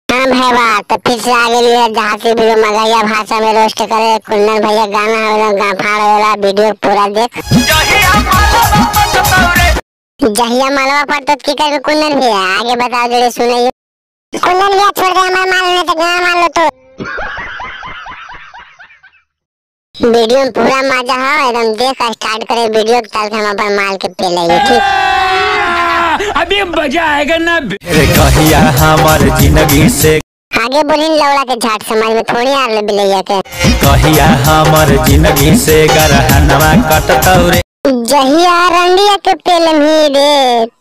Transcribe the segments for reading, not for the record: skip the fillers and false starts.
हाँ भाई वाह, तो फिर से आगे लिए जहाँ से वीडियो मगहिया भाषा में रोस्ट करे कुंदन भैया गाना वाला गाफाड़ वाला वीडियो पूरा देख। जहिया मालवा पर तो की कर कुंदन भैया आगे बताओ जरूर सुनाइए। कुंदन भैया छोड़ दे हमारे माल में तो गाना मान लो तो वीडियो में पूरा मजा है एकदम। देख स्टार्ट करे वीडियो तल हम अपन माल के पे ले ठीक। अभी मजा आएगा ना। कहिया हमार जिंदगी से आगे बोलिन लौड़ा के झाट समझ में थोड़ी आ ले बिलैया के। कहिया हमार जिंदगी से गरहनवा कटतौरे। जहिया रंडिया के पेलम ही रे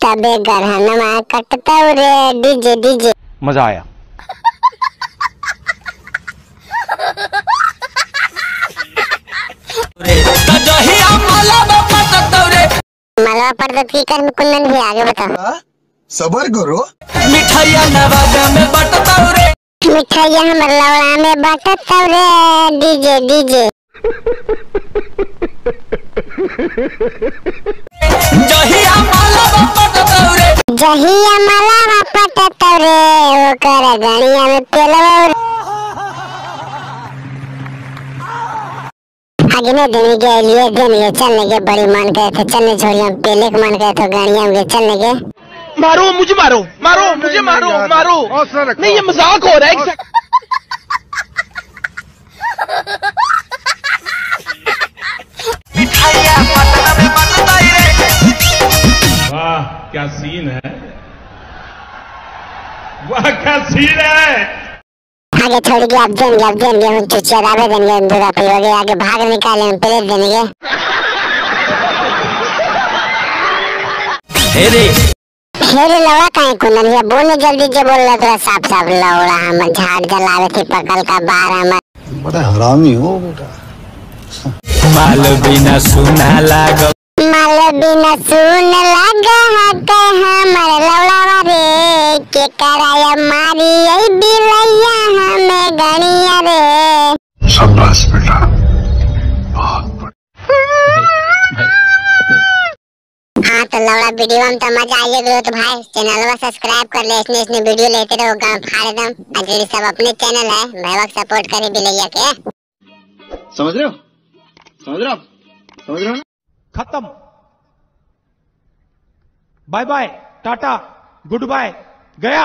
तबे गरहनवा कटतौरे। डीजे डीजे मजा आया। मलवा पर तो की कर कुंदन भी आगे बता। सबर करो। मिठाइया नवादा में बटतौरे। मिठाइया हमर लौड़ा में बटतौरे। डीजे डीजे जहिया मालवा पटतौरे। जहिया मलवा पटतौरे ओकर गणिया में पेलवा। आगे ने देने के लिए देने चलने के बड़ी मन करे थे चलने छोड़िया पेले के मन करे तो गाड़िया में चलने के। मारो मुझे मारो मारो मुझे मारो मारो नहीं ये मजाक हो रहा है। वाह क्या सीन है, वाह क्या सीन है। आगे छोड़ के अब देंगे हम चुचिया दावे देंगे दूरा पे हो गए आगे भाग निकाले हम प्लेट देंगे। हेरे लौड़ा कहीं कुंदन भैया बोलने जल्दी जे बोल रहा थोड़ा साफ साफ लौड़ा हम झाड़ जलावे थे पकल का बार हम। बड़ा हरामी हो बेटा। माल बिना सुना लागो। माल बिना सुन लगा है के हमर लौड़ा रे के कराया मारी आई बिलैया हमें गणिया रे। शाबाश बेटा। हाँ तो लौड़ा वीडियो में तो मजा आइए गयो तो भाई चैनल को सब्सक्राइब कर ले। इसने वीडियो लेते रहो गाँव फाड़ दम अजरी सब अपने चैनल है भाई सपोर्ट करे बिलैया के। समझ रहे हो समझ रहे हो। खत्म। Bye bye tata goodbye गया।